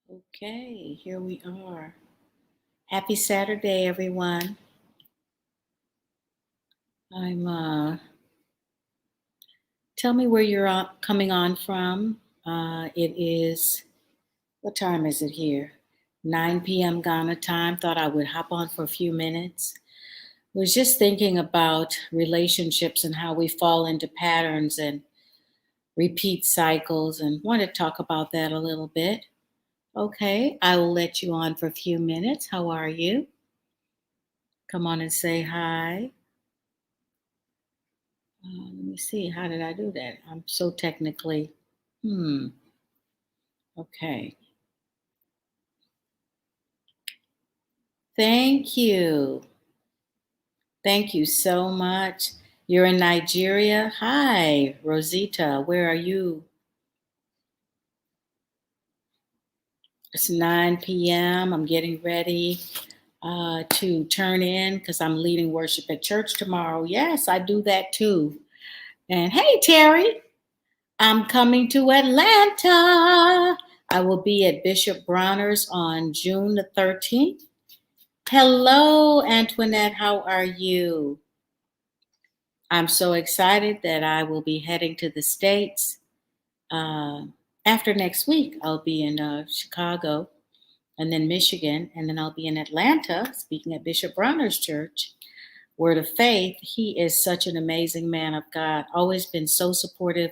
Okay, here we are. Happy Saturday, everyone. I'm tell me where you're coming on from. It is, what time is it here? 9 p.m. Ghana time. Thought I would hop on for a few minutes. Was just thinking about relationships and how we fall into patterns and repeat cycles and want to talk about that a little bit. Okay, I will let you on for a few minutes. How are you? Come on and say hi. Let me see. How did I do that? I'm so technically. Hmm. Okay. Thank you. Thank you so much. You're in Nigeria. Hi, Rosita. Where are you? It's 9 p.m. I'm getting ready to turn in because I'm leading worship at church tomorrow. Yes, I do that too. And hey, Terry, I'm coming to Atlanta. I will be at Bishop Bronner's on June the 13th. Hello, Antoinette. How are you? I'm so excited that I will be heading to the States. Uh, After next week, I'll be in Chicago and then Michigan, and then I'll be in Atlanta speaking at Bishop Bronner's church, Word of Faith. He is such an amazing man of God, always been so supportive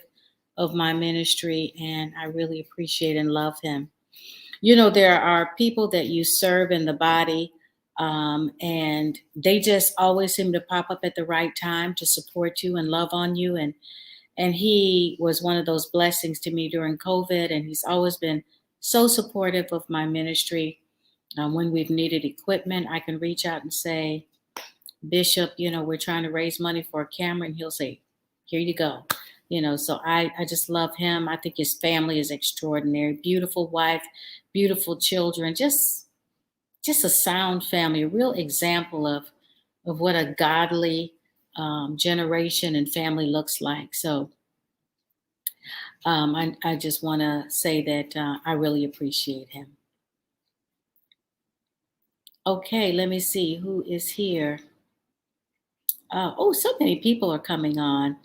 of my ministry, and I really appreciate and love him. You know, there are people that you serve in the body, and they just always seem to pop up at the right time to support you and love on you. And he was one of those blessings to me during COVID, and he's always been so supportive of my ministry. When we've needed equipment, I can reach out and say, Bishop, we're trying to raise money for a camera, and he'll say, here you go. So I just love him. I think his family is extraordinary. Beautiful wife, beautiful children, just a sound family, a real example of what a godly generation and family looks like. So I just want to say that I really appreciate him. Okay, let me see who is here. Oh, so many people are coming on.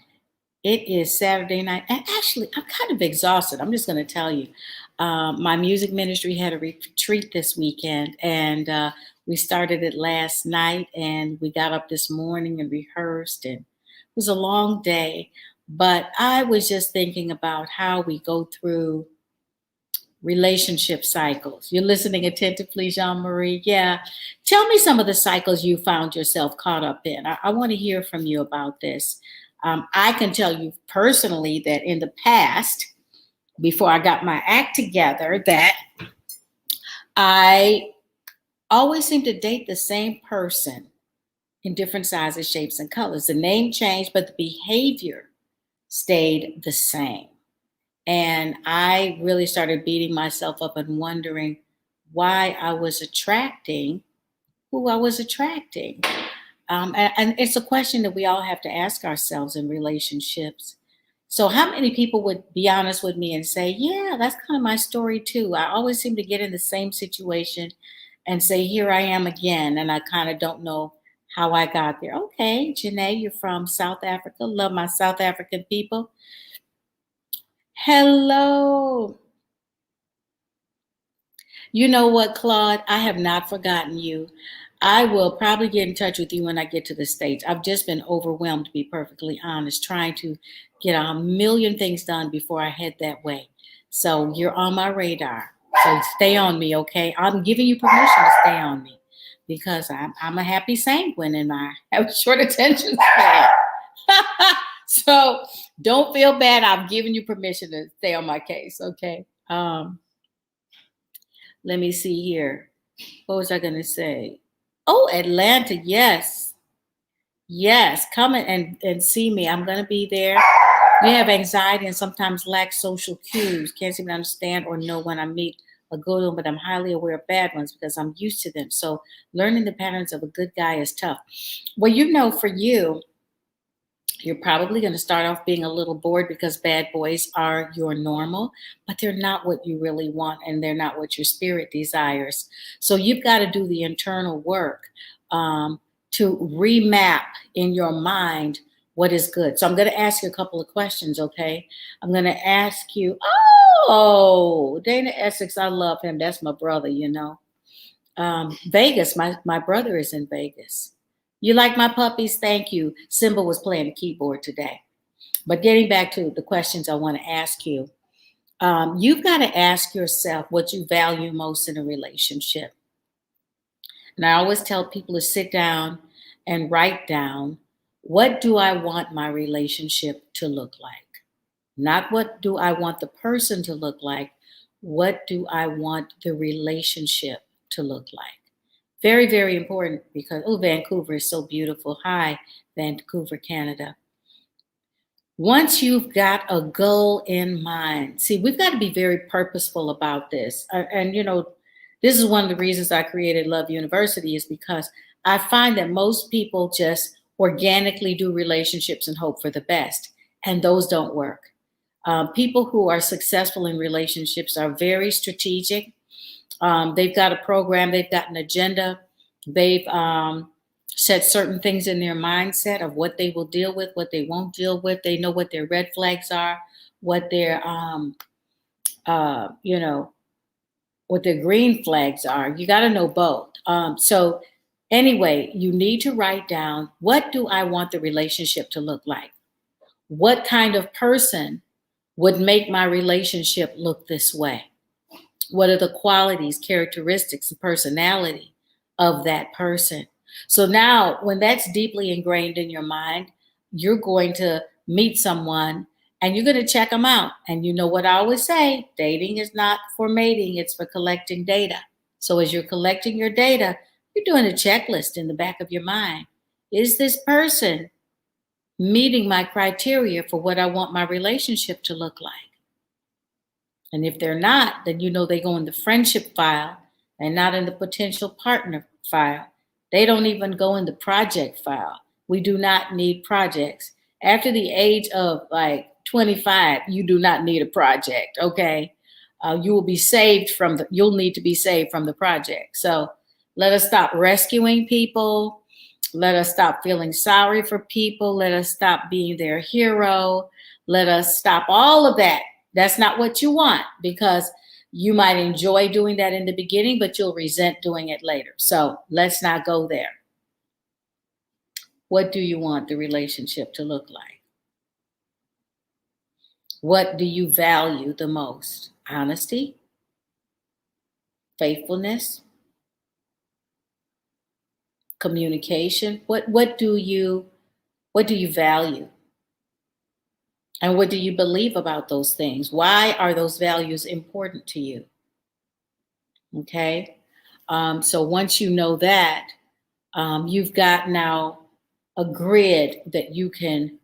It is Saturday night. And actually, I'm kind of exhausted. I'm just going to tell you. My music ministry had a retreat this weekend, and we started it last night, and we got up this morning and rehearsed, and it was a long day. But I was just thinking about how we go through relationship cycles. You're listening attentively, Jean Marie. Yeah. Tell me some of the cycles you found yourself caught up in. I want to hear from you about this. I can tell you personally that in the past, before I got my act together, that I always seemed to date the same person in different sizes, shapes, and colors. The name changed, but the behavior stayed the same. And I really started beating myself up and wondering why I was attracting who I was attracting. And it's a question that we all have to ask ourselves in relationships. So, how many people would be honest with me and say, yeah, that's kind of my story too? I always seem to get in the same situation and say, here I am again. And I kind of don't know how I got there. Okay, Janae, you're from South Africa. Love my South African people. Hello. You know what, Claude? I have not forgotten you. I will probably get in touch with you when I get to the States. I've just been overwhelmed, to be perfectly honest, trying to get a million things done before I head that way. So you're on my radar. So stay on me, okay? I'm giving you permission to stay on me because I'm a happy sanguine and I have a short attention span. So don't feel bad. I've given you permission to stay on my case, okay? Let me see here. What was I going to say? Oh, Atlanta. Yes. Yes. Come and see me. I'm going to be there. You have anxiety and sometimes lack social cues. Can't seem to understand or know when I meet a good one, but I'm highly aware of bad ones because I'm used to them. So learning the patterns of a good guy is tough. Well, for you, You're probably going to start off being a little bored because bad boys are your normal, but they're not what you really want and they're not what your spirit desires. So you've got to do the internal work um, to remap in your mind what is good. So I'm going to ask you a couple of questions, okay? I'm going to ask you, oh, Dana Essex, I love him. That's my brother, you know. Vegas, my brother is in Vegas. You like my puppies? Thank you. Simba was playing the keyboard today. But getting back to the questions I want to ask you, you've got to ask yourself what you value most in a relationship. And I always tell people to sit down and write down, what do I want my relationship to look like? Not what do I want the person to look like, what do I want the relationship to look like? Very, very important because, oh, Vancouver is so beautiful. Hi, Vancouver, Canada. Once you've got a goal in mind, see, we've got to be very purposeful about this. And, you know, this is one of the reasons I created Love University is because I find that most people just organically do relationships and hope for the best, and those don't work. People who are successful in relationships are very strategic. They've got a program, they've got an agenda, they've set certain things in their mindset of what they will deal with, what they won't deal with. They know what their red flags are, what their you know, what their green flags are. You got to know both. So anyway, you need to write down, what do I want the relationship to look like? What kind of person would make my relationship look this way? What are the qualities, characteristics, and personality of that person? So now, when that's deeply ingrained in your mind, you're going to meet someone and you're going to check them out. And you know what I always say, dating is not for mating, it's for collecting data. So as you're collecting your data, you're doing a checklist in the back of your mind. Is this person meeting my criteria for what I want my relationship to look like? And if they're not, then you know they go in the friendship file and not in the potential partner file. They don't even go in the project file. We do not need projects. After the age of like 25, you do not need a project, okay? You will be saved from you'll need to be saved from the project. So let us stop rescuing people. Let us stop feeling sorry for people. Let us stop being their hero. Let us stop all of that. That's not what you want, because you might enjoy doing that in the beginning, but you'll resent doing it later. So let's not go there. What do you want the relationship to look like? What do you value the most? Honesty? Faithfulness? Communication? What do you value? And what do you believe about those things? Why are those values important to you? Okay. So once you know that, you've got now a grid that you can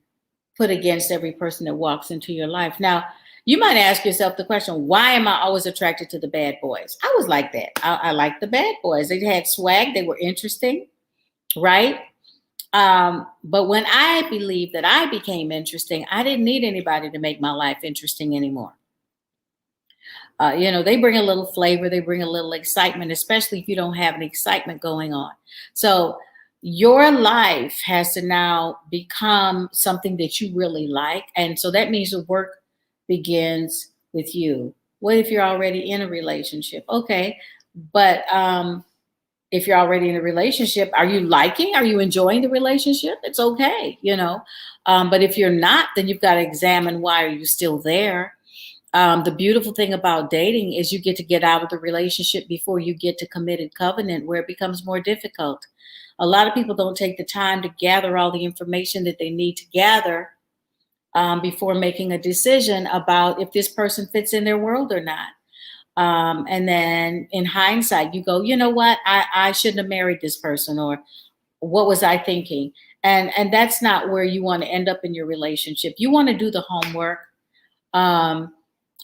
put against every person that walks into your life. Now, you might ask yourself the question, why am I always attracted to the bad boys? I was like that. I liked the bad boys. They had swag. They were interesting, right? But when I believed that I became interesting, I didn't need anybody to make my life interesting anymore. You know, they bring a little flavor, they bring a little excitement, especially if you don't have any excitement going on. So your life has to now become something that you really like. And so that means the work begins with you. What if you're already in a relationship? Okay. But if you're already in a relationship, are you enjoying the relationship? It's okay, you know. But if you're not, then you've got to examine, why are you still there? The beautiful thing about dating is you get out of the relationship before you get to committed covenant, where it becomes more difficult. A lot of people don't take the time to gather all the information that they need to gather before making a decision about if this person fits in their world or not. And then in hindsight, you go, you know what, I shouldn't have married this person, or what was I thinking? And that's not where you want to end up in your relationship. You want to do the homework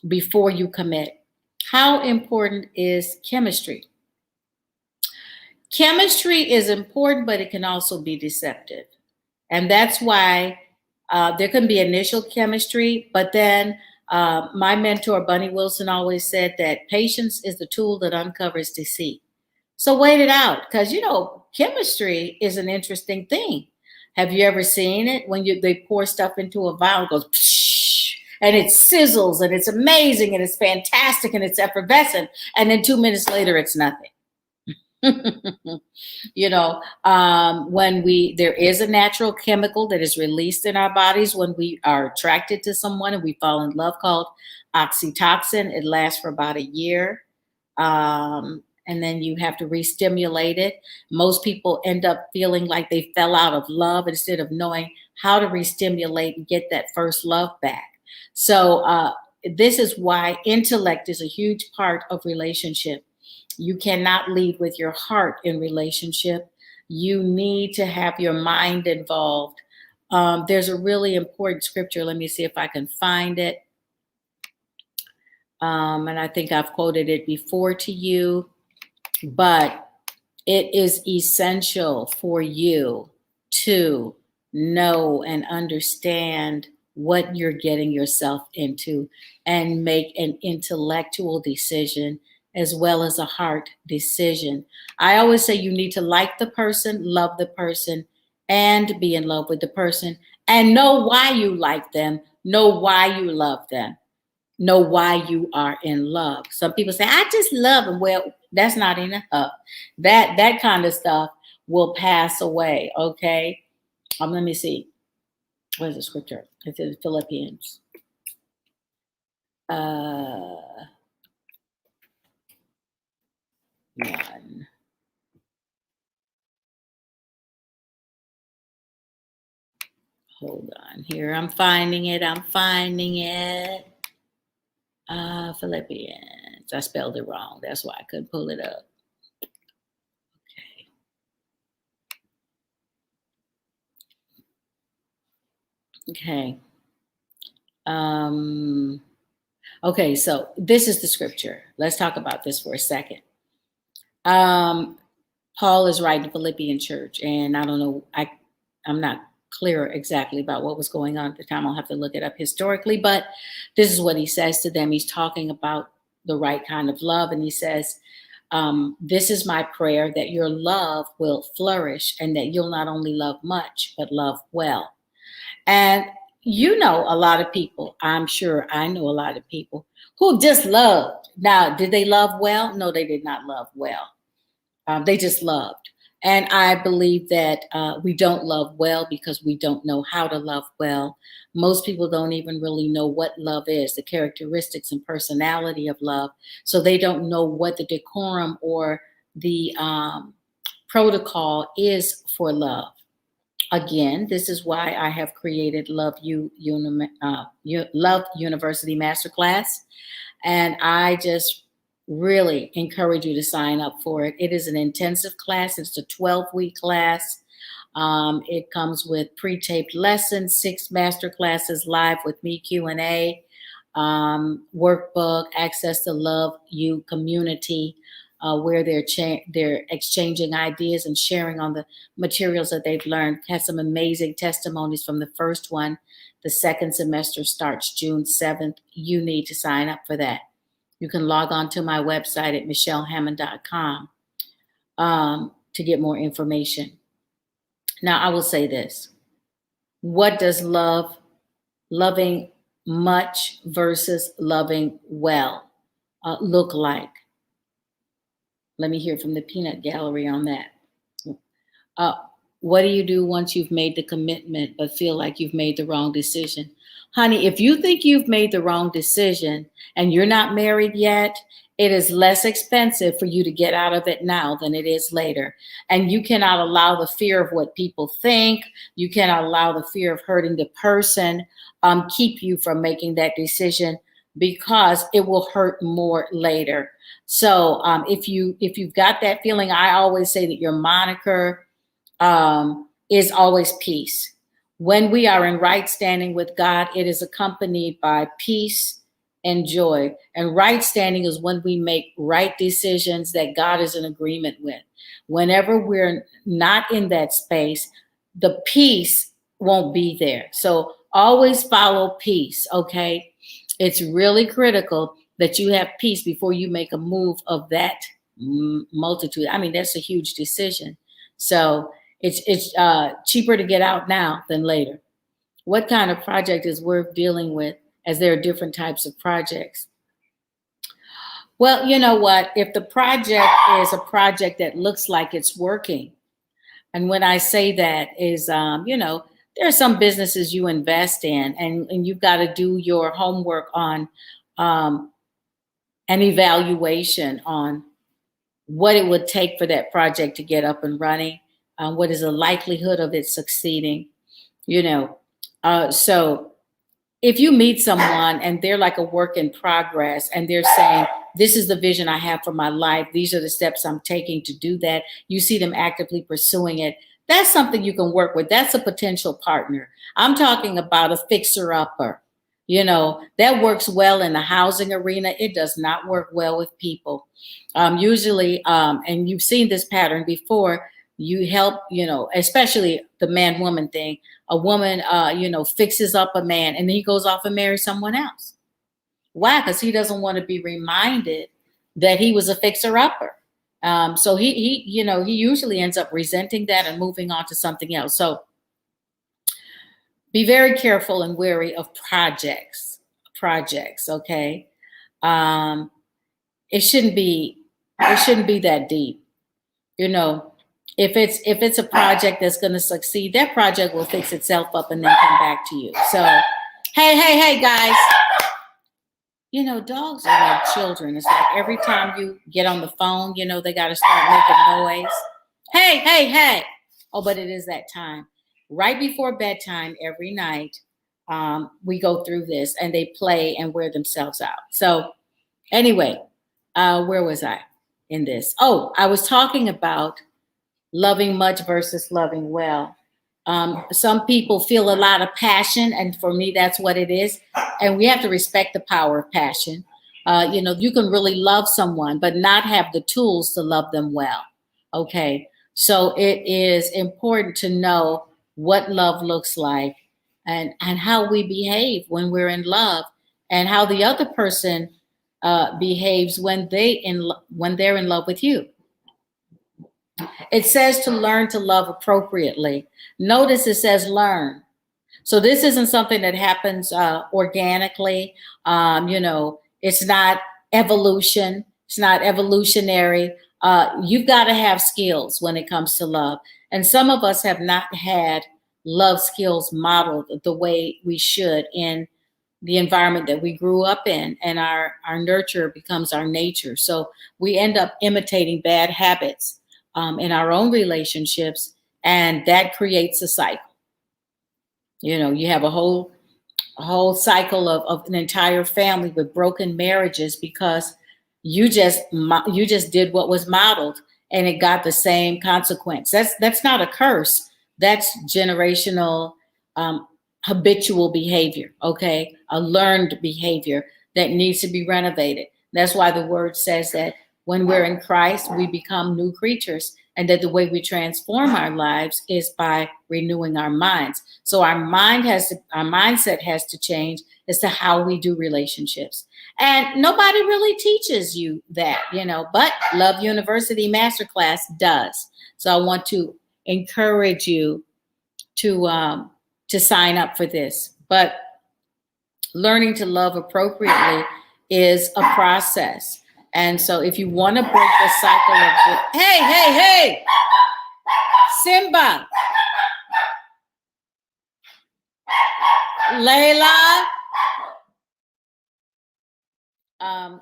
before you commit. How important is chemistry? Chemistry is important, but it can also be deceptive. And that's why There can be initial chemistry, but then my mentor, Bunny Wilson, always said that patience is the tool that uncovers deceit. So wait it out, because chemistry is an interesting thing. Have you ever seen it when they pour stuff into a vial, it goes psh, and it sizzles and it's amazing and it's fantastic and it's effervescent, and then 2 minutes later it's nothing. When there is a natural chemical that is released in our bodies when we are attracted to someone and we fall in love, called oxytocin. It lasts for about a year. And then you have to re-stimulate it. Most people end up feeling like they fell out of love instead of knowing how to re-stimulate and get that first love back. So this is why intellect is a huge part of relationship. You cannot lead with your heart in relationship. You need to have your mind involved. There's a really important scripture. Let me see if I can find it. And I think I've quoted it before to you, but it is essential for you to know and understand what you're getting yourself into and make an intellectual decision as well as a heart decision. I always say you need to like the person, love the person, and be in love with the person, and know why you like them, know why you love them, know why you are in love. Some people say, I just love them. Well, that's not enough. That kind of stuff will pass away, okay? Let me see. Where's the scripture? It's in Philippians. One. Hold on here. I'm finding it. Philippians. I spelled it wrong. That's why I couldn't pull it up. Okay. Okay, so this is the scripture. Let's talk about this for a second. Paul is writing to Philippian church, and I don't know, I'm not clear exactly about what was going on at the time. I'll have to look it up historically, but this is what he says to them. He's talking about the right kind of love, and he says, this is my prayer, that your love will flourish and that you'll not only love much, but love well. And a lot of people, I'm sure I know a lot of people who just loved. Now, did they love well? No, they did not love well. They just loved. And I believe that we don't love well because we don't know how to love well. Most people don't even really know what love is, the characteristics and personality of love. So they don't know what the decorum or the protocol is for love. Again, this is why I have created Love University Masterclass. And I just really encourage you to sign up for it. It is an intensive class. It's a 12-week class. It comes with pre-taped lessons, 6 master classes live with me, Q&A, workbook, access to Love You community, where they're exchanging ideas and sharing on the materials that they've learned. Had some amazing testimonies from the first one. The second semester starts June 7th. You need to sign up for that. You can log on to my website at michellehammond.com to get more information. Now, I will say this. What does loving much versus loving well look like? Let me hear from the peanut gallery on that. What do you do once you've made the commitment but feel like you've made the wrong decision? Honey, if you think you've made the wrong decision and you're not married yet, it is less expensive for you to get out of it now than it is later. And you cannot allow the fear of what people think. You cannot allow the fear of hurting the person keep you from making that decision, because it will hurt more later. So if you've got that feeling, I always say that your moniker is always peace. When we are in right standing with God, it is accompanied by peace and joy. And right standing is when we make right decisions that God is in agreement with. Whenever we're not in that space, the peace won't be there. So Always follow peace, okay? It's really critical that you have peace before you make a move of that multitude. I mean, that's a huge decision. So it's cheaper to get out now than later. What kind of project is worth dealing with, as there are different types of projects? Well, you know what? If the project is a project that looks like it's working, and when I say that is, there are some businesses you invest in, and you've got to do your homework on um, an evaluation on what it would take for that project to get up and running. What is the likelihood of it succeeding? You know, so if you meet someone and they're like a work in progress and they're saying, this is the vision I have for my life, these are the steps I'm taking to do that, you see them actively pursuing it, that's something you can work with. That's a potential partner. I'm talking about a fixer upper. That works well in the housing arena. It does not work well with people. Usually, and you've seen this pattern before, you help, especially the man woman thing. A woman, fixes up a man and then he goes off and marries someone else. Why? Because he doesn't want to be reminded that he was a fixer upper. So he usually ends up resenting that and moving on to something else. So be very careful and wary of projects. Okay. It shouldn't be that deep. If it's a project that's going to succeed, that project will fix itself up and then come back to you. So, hey, guys. Dogs are like children. It's like every time you get on the phone, they got to start making noise. Hey. Oh, but it is that time. Right before bedtime every night, we go through this and they play and wear themselves out. So anyway, where was I in this? Oh, I was talking about loving much versus loving well. Some people feel a lot of passion, and for me, that's what it is. And we have to respect the power of passion. You can really love someone, but not have the tools to love them well. Okay. So it is important to know what love looks like and how we behave when we're in love and how the other person behaves when they're in love with you. It says to learn to love appropriately. Notice it says learn. So this isn't something that happens organically. It's not evolution. It's not evolutionary. You've got to have skills when it comes to love. And some of us have not had love skills modeled the way we should in the environment that we grew up in, and our nurture becomes our nature. So we end up imitating bad habits in our own relationships, and that creates a cycle. You have a whole cycle of an entire family with broken marriages because you just did what was modeled and it got the same consequence. That's not a curse. That's generational habitual behavior, okay? A learned behavior that needs to be renovated. That's why the word says that when we're in Christ, we become new creatures, and that the way we transform our lives is by renewing our minds. So our mindset has to change as to how we do relationships. And nobody really teaches you that, but Love University Masterclass does. So I want to encourage you to sign up for this. But learning to love appropriately is a process. And so if you want to break the cycle of hey, Simba, Layla,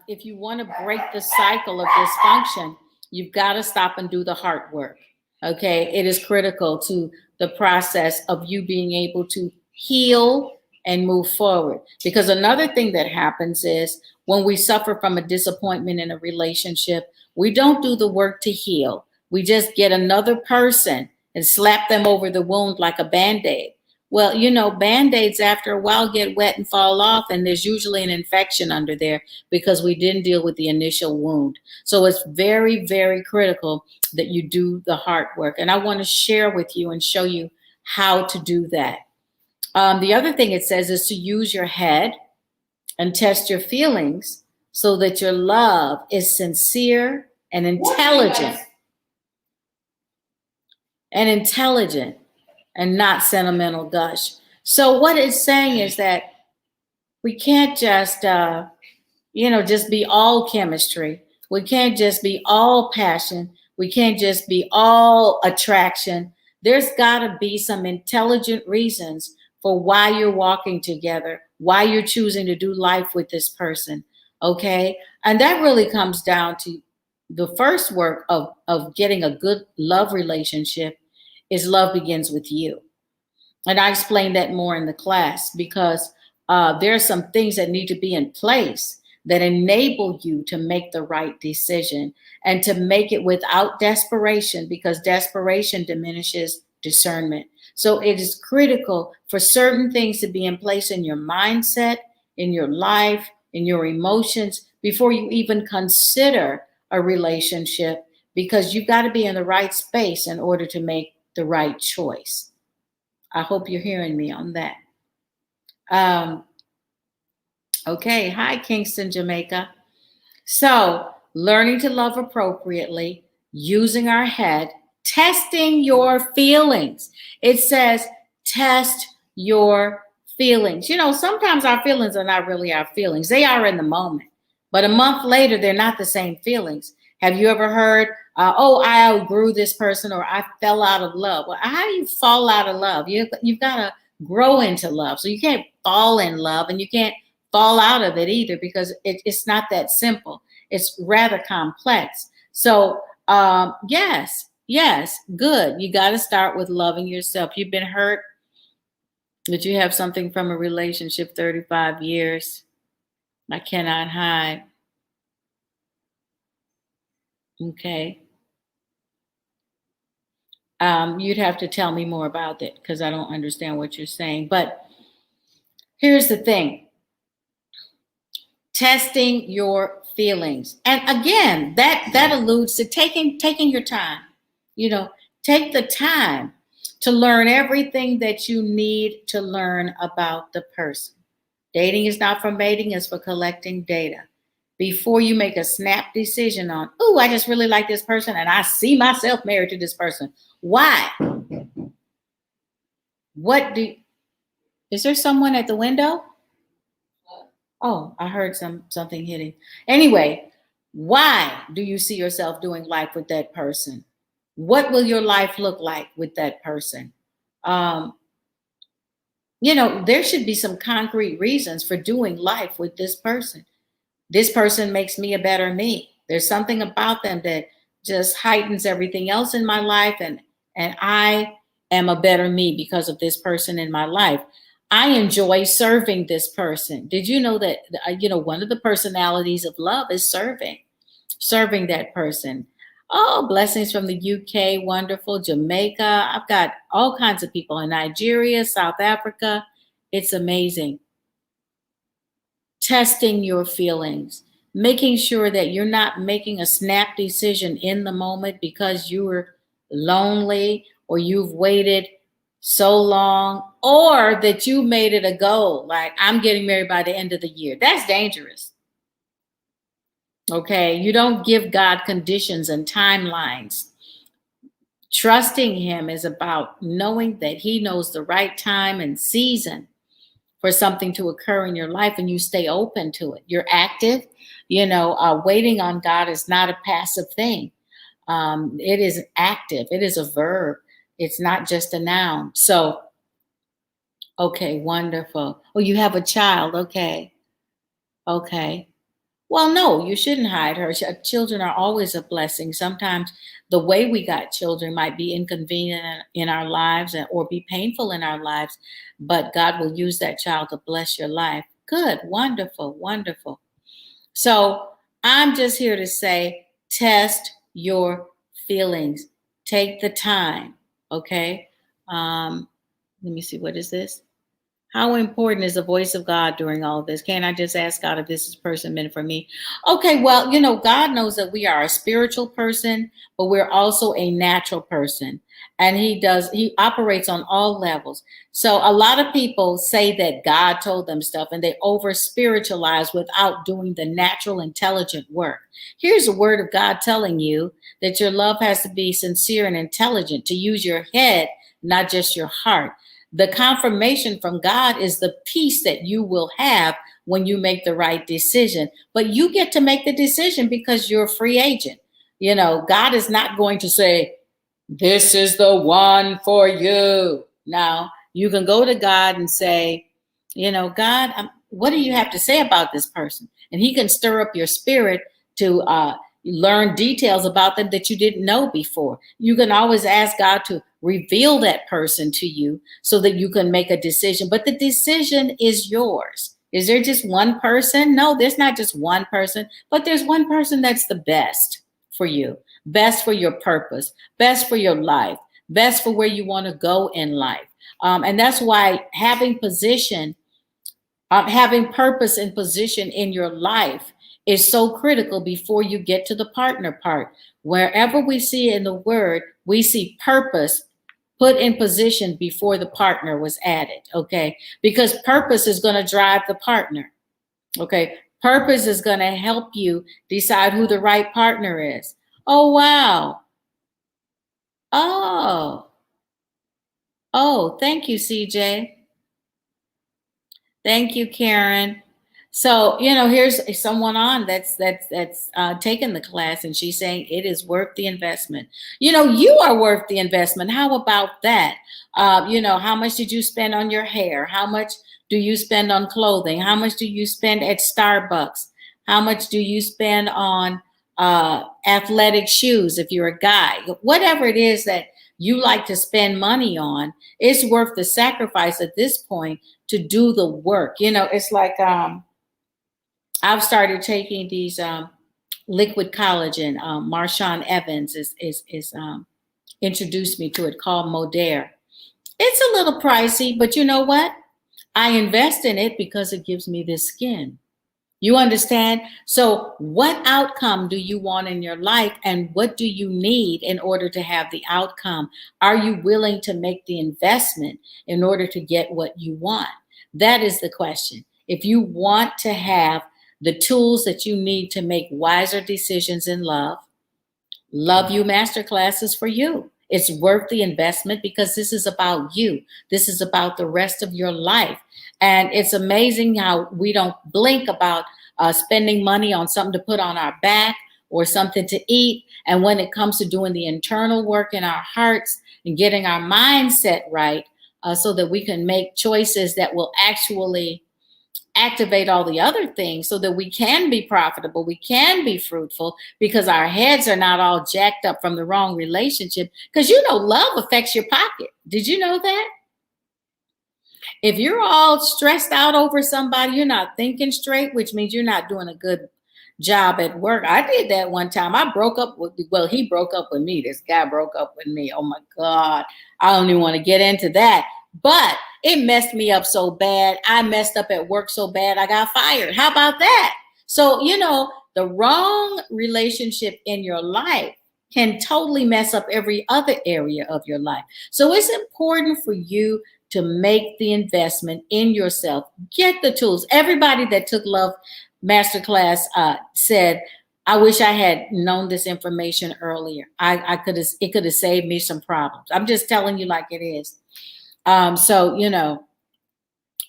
if you want to break the cycle of dysfunction, you've got to stop and do the heart work. Okay, it is critical to the process of you being able to heal and move forward. Because another thing that happens is when we suffer from a disappointment in a relationship, we don't do the work to heal. We just get another person and slap them over the wound like a Band-Aid. Well, Band-Aids after a while get wet and fall off, and there's usually an infection under there because we didn't deal with the initial wound. So it's very, very critical that you do the heart work. And I want to share with you and show you how to do that. The other thing it says is to use your head and test your feelings so that your love is sincere and intelligent and not sentimental gush. So what it's saying is that we can't just just be all chemistry. We can't just be all passion. We can't just be all attraction. There's got to be some intelligent reasons for why you're walking together, why you're choosing to do life with this person. Okay. And that really comes down to the first work of getting a good love relationship is love begins with you. And I explained that more in the class because there are some things that need to be in place that enable you to make the right decision and to make it without desperation, because desperation diminishes discernment. So it is critical for certain things to be in place in your mindset, in your life, in your emotions before you even consider a relationship, because you've got to be in the right space in order to make the right choice. I hope you're hearing me on that. Okay. Hi, Kingston, Jamaica. So, learning to love appropriately, using our head, testing your feelings. It says, test your feelings. Sometimes our feelings are not really our feelings, they are in the moment. But a month later, they're not the same feelings. Have you ever heard, I outgrew this person, or I fell out of love? Well, how do you fall out of love? You've got to grow into love. So you can't fall in love and you can't fall out of it either, because it's not that simple. It's rather complex. So, yes, good. You got to start with loving yourself. You've been hurt, but you have something from a relationship 35 years. I cannot hide. Okay. You'd have to tell me more about it because I don't understand what you're saying. But here's the thing. Testing your feelings. And again, that alludes to taking your time. Take the time to learn everything that you need to learn about the person. Dating is not for mating, it's for collecting data. Before you make a snap decision on, I just really like this person and I see myself married to this person. Why? Is there someone at the window? Oh, I heard something hitting. Anyway, why do you see yourself doing life with that person? What will your life look like with that person? Um, there should be some concrete reasons for doing life with this person. This person makes me a better me. There's something about them that just heightens everything else in my life, and I am a better me because of this person in my life. I enjoy serving this person. Did you know that one of the personalities of love is serving that person? Oh, blessings from the UK, wonderful. Jamaica. I've got all kinds of people in Nigeria, South Africa. It's amazing. Testing your feelings, making sure that you're not making a snap decision in the moment because you were lonely or you've waited so long, or that you made it a goal, like I'm getting married by the end of the year. That's dangerous. Okay, you don't give God conditions and timelines. Trusting Him is about knowing that He knows the right time and season for something to occur in your life, and you stay open to it. You're active. Waiting on God is not a passive thing. It is active. It is a verb. It's not just a noun. So, okay, wonderful. Oh, you have a child. Okay. Well, no, you shouldn't hide her. Children are always a blessing. Sometimes the way we got children might be inconvenient in our lives or be painful in our lives, but God will use that child to bless your life. Good, wonderful, wonderful. So I'm just here to say, test your feelings. Take the time, okay? Let me see, what is this? How important is the voice of God during all of this? Can't I just ask God if this is person meant for me? Okay, well, God knows that we are a spiritual person, but we're also a natural person. And he operates on all levels. So a lot of people say that God told them stuff and they over spiritualize without doing the natural, intelligent work. Here's the word of God telling you that your love has to be sincere and intelligent, to use your head, not just your heart. The confirmation from God is the peace that you will have when you make the right decision. But you get to make the decision because you're a free agent. God is not going to say, this is the one for you. Now, you can go to God and say, God, what do you have to say about this person? And he can stir up your spirit to learn details about them that you didn't know before. You can always ask God to reveal that person to you so that you can make a decision. But the decision is yours. Is there just one person? No, there's not just one person, but there's one person that's the best for you, best for your purpose, best for your life, best for where you want to go in life. And that's why having purpose and position in your life is so critical before you get to the partner part. Wherever we see in the word, we see purpose put in position before the partner was added. Okay. Because purpose is going to drive the partner. Okay. Purpose is going to help you decide who the right partner is. Oh, wow. Oh, thank you, CJ. Thank you, Karen. So, here's someone on that's taken the class, and she's saying it is worth the investment. You are worth the investment. How about that? How much did you spend on your hair? How much do you spend on clothing? How much do you spend at Starbucks? How much do you spend on athletic shoes if you're a guy? Whatever it is that you like to spend money on, it's worth the sacrifice at this point to do the work. It's like I've started taking these liquid collagen. Marshawn Evans is introduced me to it, called Modere. It's a little pricey, but you know what? I invest in it because it gives me this skin. You understand? So, what outcome do you want in your life, and what do you need in order to have the outcome? Are you willing to make the investment in order to get what you want? That is the question. If you want to have the tools that you need to make wiser decisions in love, Love You Masterclass is for you. It's worth the investment because this is about you. This is about the rest of your life. And it's amazing how we don't blink about spending money on something to put on our back or something to eat. And when it comes to doing the internal work in our hearts and getting our mindset right, so that we can make choices that will actually activate all the other things so that we can be profitable, we can be fruitful, because our heads are not all jacked up from the wrong relationship. Because love affects your pocket. Did you know that? If you're all stressed out over somebody, you're not thinking straight, which means you're not doing a good job at work. I did that one time. I broke up with, well, he broke up with me. This guy broke up with me. Oh my God. I don't even want to get into that. But it messed me up so bad. I messed up at work so bad, I got fired. How about that? So, the wrong relationship in your life can totally mess up every other area of your life. So it's important for you to make the investment in yourself. Get the tools. Everybody that took Love Masterclass said, I wish I had known this information earlier. It could have saved me some problems. I'm just telling you like it is. So,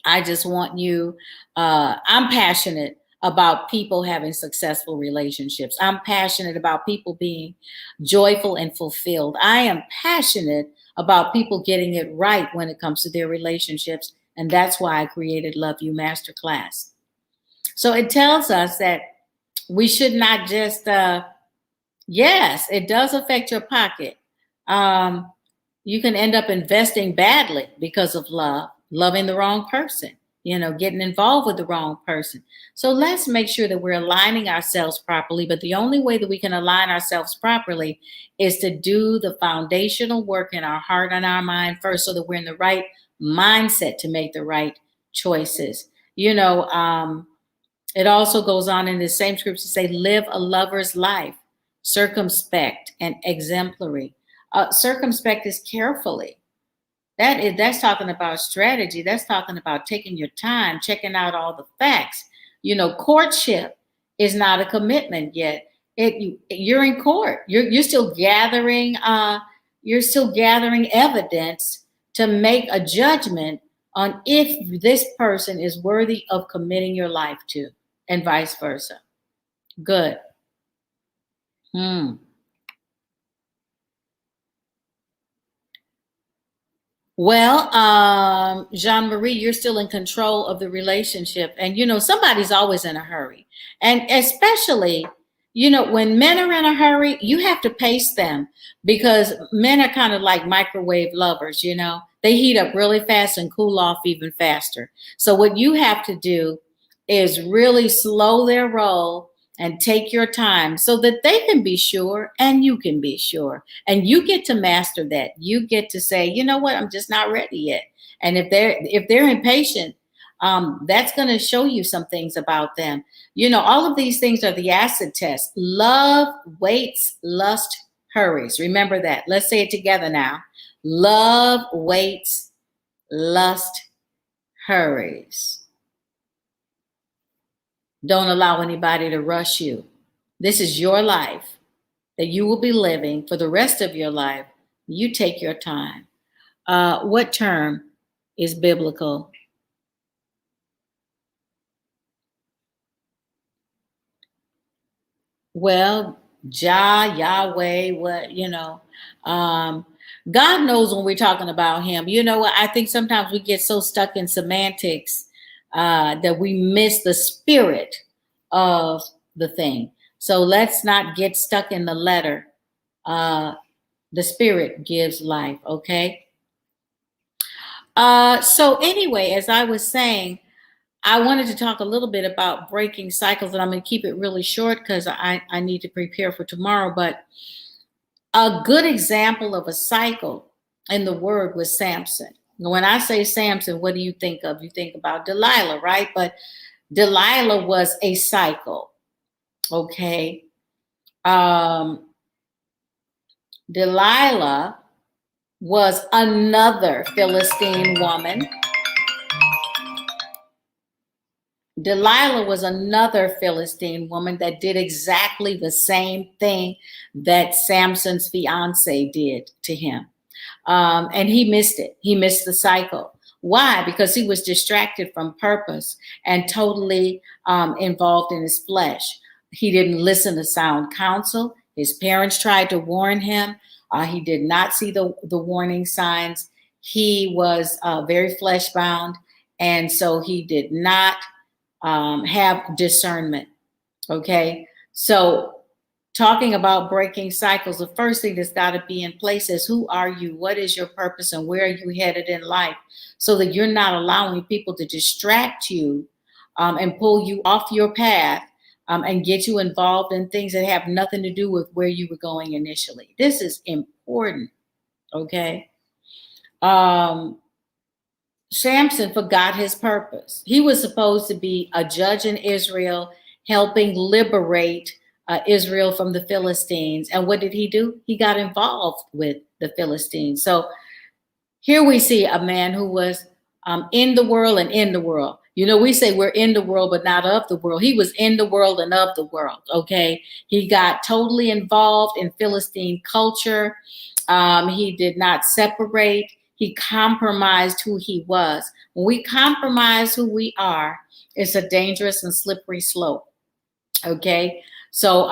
I just want you, I'm passionate about people having successful relationships. I'm passionate about people being joyful and fulfilled. I am passionate about people getting it right when it comes to their relationships. And that's why I created Love You Masterclass. So it tells us that we should not just, yes, it does affect your pocket. You can end up investing badly because of loving the wrong person, getting involved with the wrong person. So let's make sure that we're aligning ourselves properly. But the only way that we can align ourselves properly is to do the foundational work in our heart and our mind first, so that we're in the right mindset to make the right choices. It also goes on in the same scripture to say, live a lover's life, circumspect and exemplary. Circumspect is carefully. That's talking about strategy. That's talking about taking your time, checking out all the facts. Courtship is not a commitment yet. You're in court. You're still gathering. You're still gathering evidence to make a judgment on if this person is worthy of committing your life to, and vice versa. Good. Well, Jean-Marie, you're still in control of the relationship. And, somebody's always in a hurry. And especially, when men are in a hurry, you have to pace them, because men are kind of like microwave lovers, they heat up really fast and cool off even faster. So what you have to do is really slow their roll and take your time so that they can be sure and you can be sure. And you get to master that. You get to say, you know what, I'm just not ready yet. And if they're impatient, that's going to show you some things about them. All of these things are the acid test. Love waits, lust hurries. Remember that. Let's say it together now. Love waits, lust hurries. Don't allow anybody to rush you. This is your life that you will be living for the rest of your life. You take your time. What term is biblical? Well, Yahweh, God knows when we're talking about him. You know what? I think sometimes we get so stuck in semantics that we miss the spirit of the thing. So let's not get stuck in the letter. The spirit gives life, okay? So anyway, as I was saying, I wanted to talk a little bit about breaking cycles, and I'm going to keep it really short because I need to prepare for tomorrow. But a good example of a cycle in the word was Samson. When I say Samson, what do you think of? You think about Delilah, right? But Delilah was a cycle, okay? Delilah was another Philistine woman. Delilah was another Philistine woman that did exactly the same thing that Samson's fiance did to him. And he missed it. He missed the cycle. Why? Because he was distracted from purpose and totally involved in his flesh. He didn't listen to sound counsel. His parents tried to warn him. He did not see the warning signs. He was very flesh bound. And so he did not have discernment. Okay. So talking about breaking cycles, the first thing that's got to be in place is, who are you? What is your purpose? And where are you headed in life? So that you're not allowing people to distract you and pull you off your path and get you involved in things that have nothing to do with where you were going initially. This is important. Okay. Samson forgot his purpose. He was supposed to be a judge in Israel, helping liberate Israel from the Philistines. And what did he do? He got involved with the Philistines. So here we see a man who was in the world and in the world. We say we're in the world, but not of the world. He was in the world and of the world, okay? He got totally involved in Philistine culture. He did not separate. He compromised who he was. When we compromise who we are, it's a dangerous and slippery slope, okay? So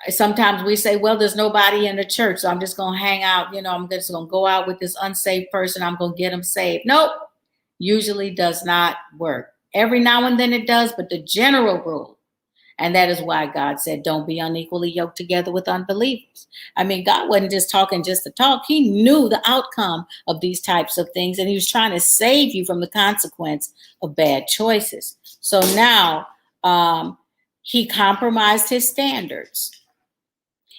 sometimes we say, well, there's nobody in the church, so I'm just going to hang out. I'm just going to go out with this unsaved person. I'm going to get them saved. Nope. Usually does not work. Every now and then it does, but the general rule, and that is why God said, don't be unequally yoked together with unbelievers. I mean, God wasn't just talking just to talk. He knew the outcome of these types of things, and he was trying to save you from the consequence of bad choices. So now he compromised his standards.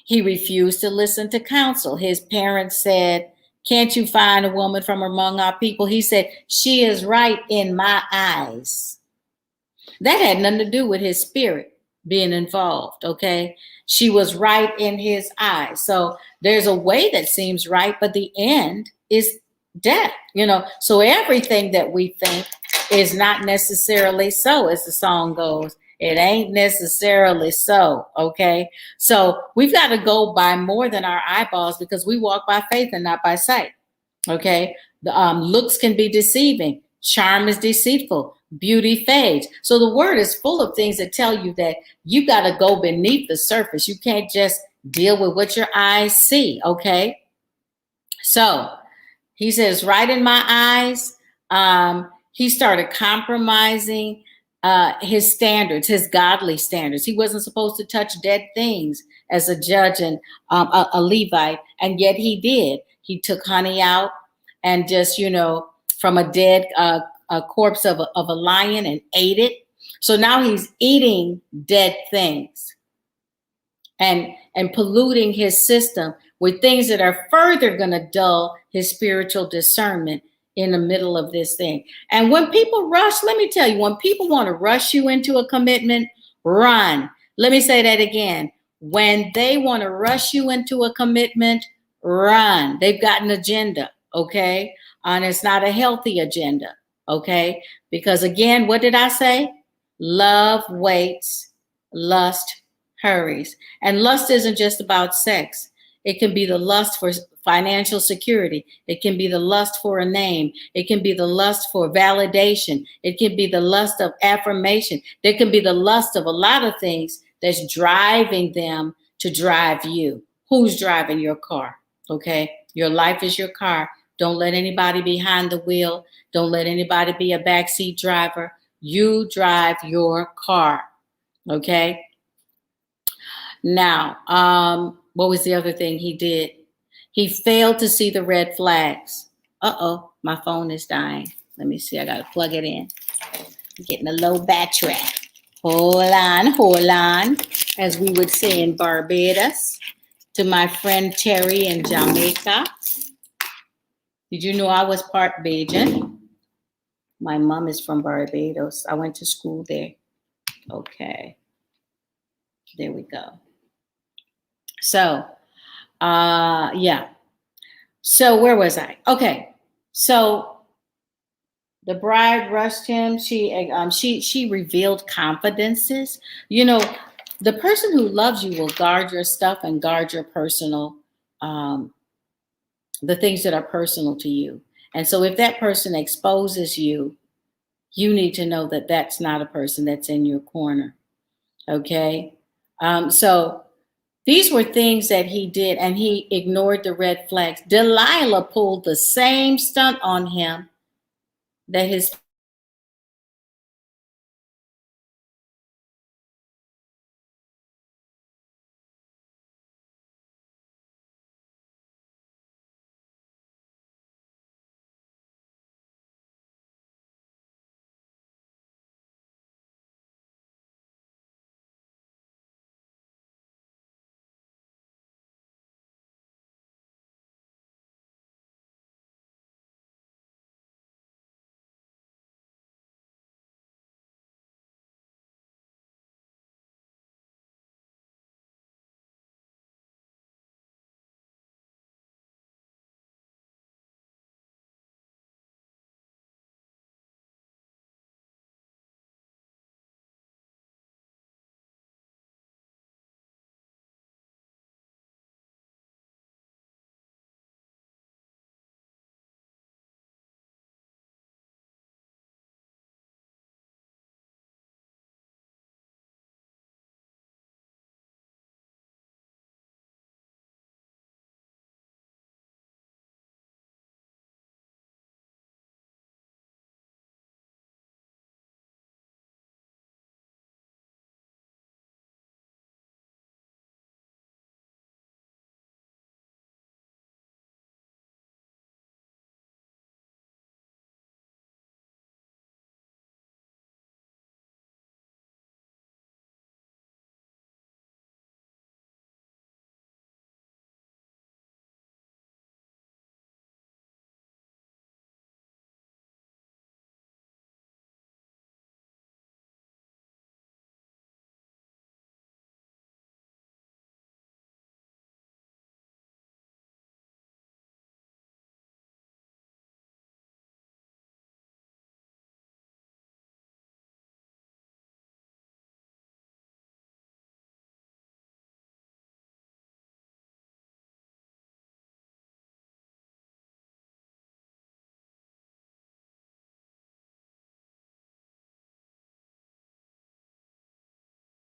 He refused to listen to counsel. His parents said, Can't you find a woman from among our people? He said, she is right in my eyes. That had nothing to do with his spirit being involved, okay? She was right in his eyes. So there's a way that seems right, but the end is death, you know? So everything that we think is not necessarily so, as the song goes. It ain't necessarily so, okay? So we've got to go by more than our eyeballs because we walk by faith and not by sight, okay? The looks can be deceiving. Charm is deceitful. Beauty fades. So the word is full of things that tell you that you got to go beneath the surface. You can't just deal with what your eyes see, okay? So he says, right in my eyes, he started compromising his standards, his godly standards. He wasn't supposed to touch dead things as a judge and a Levite, and yet he did. He took honey out and just, you know, from a dead a corpse of a lion and ate it. So now he's eating dead things and polluting his system with things that are further going to dull his spiritual discernment in the middle of this thing. And when people rush, let me tell you, when people want to rush you into a commitment, run. Let me say that again. When they want to rush you into a commitment, run. They've got an agenda, okay? And it's not a healthy agenda, okay? Because again, what did I say? Love waits, lust hurries. And lust isn't just about sex. It can be the lust for financial security. It can be the lust for a name. It can be the lust for validation. It can be the lust of affirmation. There can be the lust of a lot of things that's driving them to drive you. Who's driving your car? Okay. Your life is your car. Don't let anybody behind the wheel. Don't let anybody be a backseat driver. You drive your car. Okay. Now, what was the other thing he did? He failed to see the red flags. Uh-oh, my phone is dying. Let me see, I gotta plug it in. I'm getting a low battery. Hold on, as we would say in Barbados. To my friend Terry in Jamaica. Did you know I was part Bajan? My mom is from Barbados. I went to school there. Okay, there we go. So, yeah. So where was I? Okay. So the bride rushed him. She revealed confidences. You know, the person who loves you will guard your stuff and guard your personal, um, the things that are personal to you. And so if that person exposes you, you need to know that that's not a person that's in your corner. Okay. So these were things that he did, and he ignored the red flags. Delilah pulled the same stunt on him that his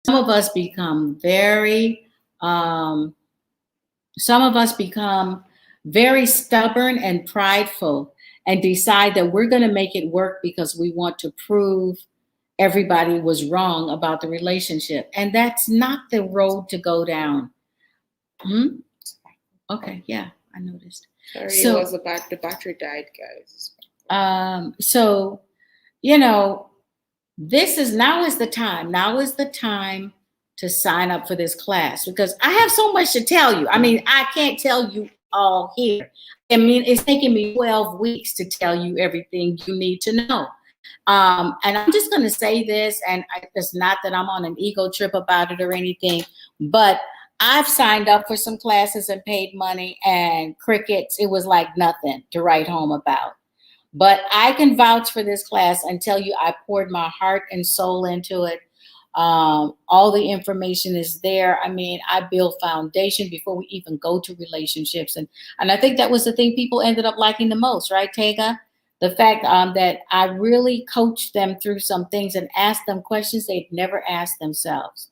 Some of us become very, some of us become very stubborn and prideful and decide that we're going to make it work because we want to prove everybody was wrong about the relationship. And that's not the road to go down. Hmm? Okay, yeah, I noticed. Sorry, So- it was about the battery died, guys. So, you know, now is the time. Now is the time to sign up for this class because I have so much to tell you. I mean, I can't tell you all here. I mean, it's taking me 12 weeks to tell you everything you need to know. And I'm just going to say this, and it's not that I'm on an ego trip about it or anything, but I've signed up for some classes and paid money, and crickets, it was like nothing to write home about. But I can vouch for this class and tell you I poured my heart and soul into it. All the information is there. I mean, I build foundation before we even go to relationships. And I think that was the thing people ended up liking the most, right, Tega? The fact that I really coached them through some things and asked them questions they'd never asked themselves.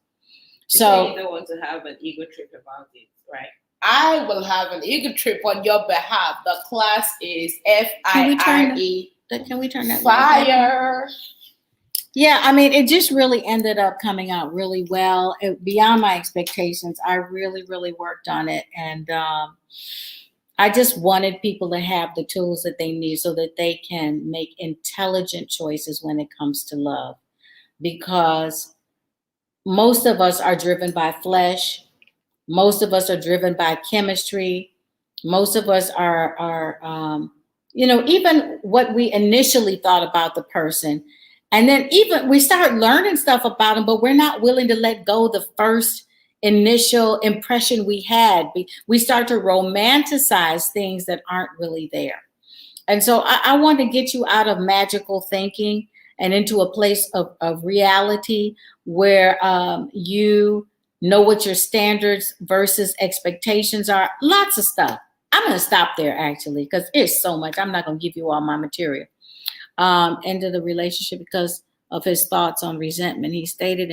So you don't want to have an ego trip about it, right? I will have an ego trip on your behalf. The class is FIRE. Can we turn that Fire. Yeah, I mean, it just really ended up coming out really well, beyond my expectations. I really, really worked on it, and I just wanted people to have the tools that they need so that they can make intelligent choices when it comes to love, because most of us are driven by flesh. Most of us are driven by chemistry. Most of us are even what we initially thought about the person. And then even we start learning stuff about them, but we're not willing to let go of the first initial impression we had. We start to romanticize things that aren't really there. And so I want to get you out of magical thinking and into a place of reality where you know what your standards versus expectations are. Lots of stuff. I'm going to stop there actually because it's so much. I'm not going to give you all my material. End of the relationship because of his thoughts on resentment. He stated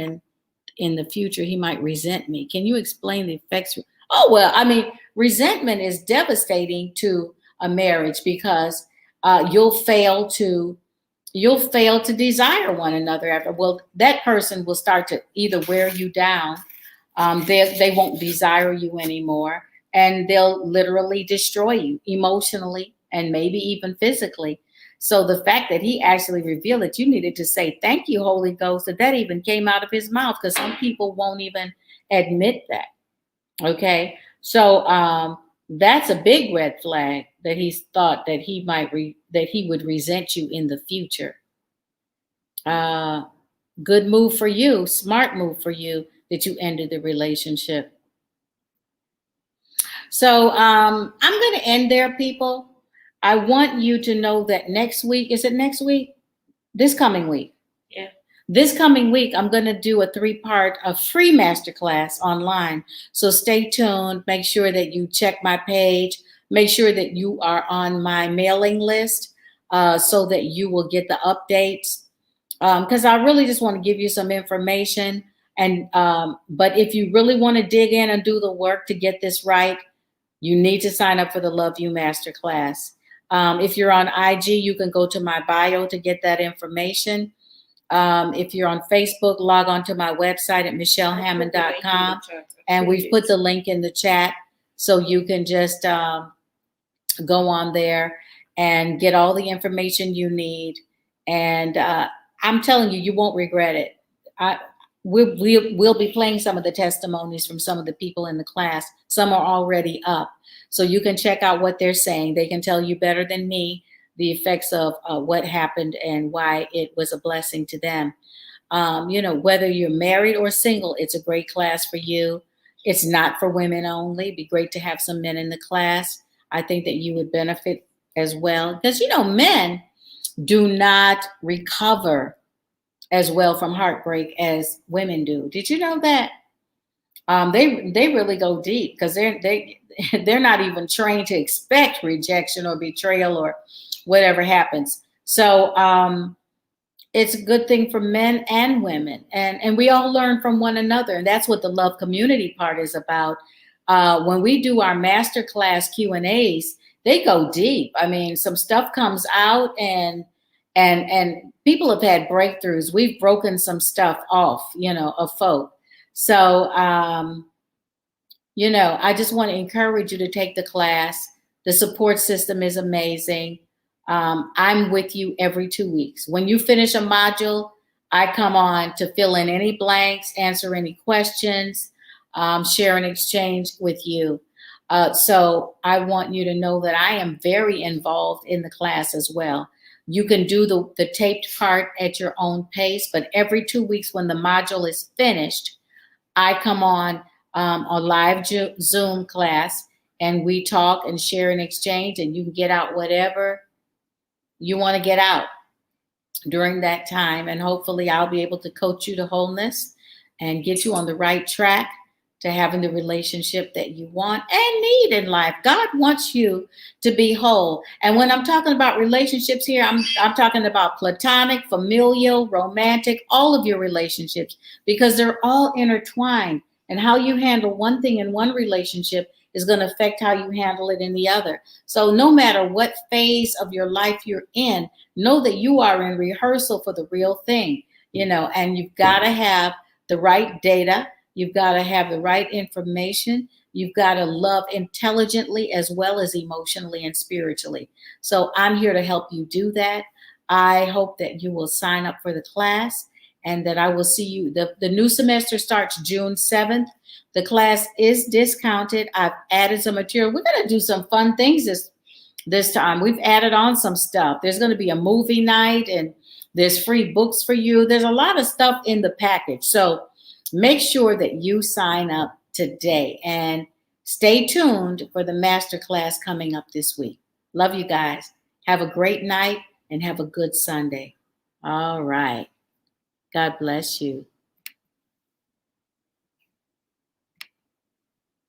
in the future he might resent me. Can you explain the effects? Oh, well, I mean, resentment is devastating to a marriage because you'll fail to desire one another after. Well, that person will start to either wear you down, they won't desire you anymore, and they'll literally destroy you emotionally and maybe even physically. So the fact that he actually revealed that you needed to say, thank you, Holy Ghost, that even came out of his mouth, because some people won't even admit that. Okay. So that's a big red flag that he's thought that he would resent you in the future. Good move for you, smart move for you that you ended the relationship. So I'm going to end there, people. I want you to know that next week, is it next week? This coming week. Yeah. This coming week, I'm going to do a 3-part, a free masterclass online. So stay tuned. Make sure that you check my page. Make sure that you are on my mailing list so that you will get the updates. Because I really just want to give you some information. And but if you really want to dig in and do the work to get this right, you need to sign up for the Love You Masterclass. If you're on IG, you can go to my bio to get that information. If you're on Facebook, log on to my website at michellehammond.com. And we've put the link in the chat so you can just go on there and get all the information you need. And I'm telling you, you won't regret it. We'll be playing some of the testimonies from some of the people in the class. Some are already up. So you can check out what they're saying. They can tell you better than me the effects of what happened and why it was a blessing to them. Whether you're married or single, it's a great class for you. It's not for women only. It'd be great to have some men in the class. I think that you would benefit as well. Because, men do not recover as well from heartbreak as women do. Did you know that? They really go deep because they're not even trained to expect rejection or betrayal or whatever happens. So It's a good thing for men and women, and we all learn from one another, and that's what the love community part is about. When we do our master class Q&As, they go deep. I mean, some stuff comes out, and people have had breakthroughs. We've broken some stuff off, of folk. So I just want to encourage you to take the class. The support system is amazing. I'm with you every 2 weeks. When you finish a module, I come on to fill in any blanks, answer any questions, share and exchange with you. So I want you to know that I am very involved in the class as well. You can do the taped part at your own pace, but every 2 weeks when the module is finished, I come on a live Zoom class, and we talk and share and exchange, and you can get out whatever you want to get out during that time. And hopefully I'll be able to coach you to wholeness and get you on the right track to having the relationship that you want and need in life. God wants you to be whole. And when I'm talking about relationships here, I'm talking about platonic, familial, romantic, all of your relationships, because they're all intertwined. And how you handle one thing in one relationship is going to affect how you handle it in the other. So no matter what phase of your life you're in, know that you are in rehearsal for the real thing, and you've got to have the right data. You've got to have the right information. You've got to love intelligently as well as emotionally and spiritually. So I'm here to help you do that. I hope that you will sign up for the class and that I will see you. The new semester starts June 7th. The class is discounted. I've added some material. We're going to do some fun things this time. We've added on some stuff. There's going to be a movie night, and there's free books for you. There's a lot of stuff in the package. So make sure that you sign up today and stay tuned for the masterclass coming up this week. Love you guys. Have a great night and have a good Sunday. All right. God bless you.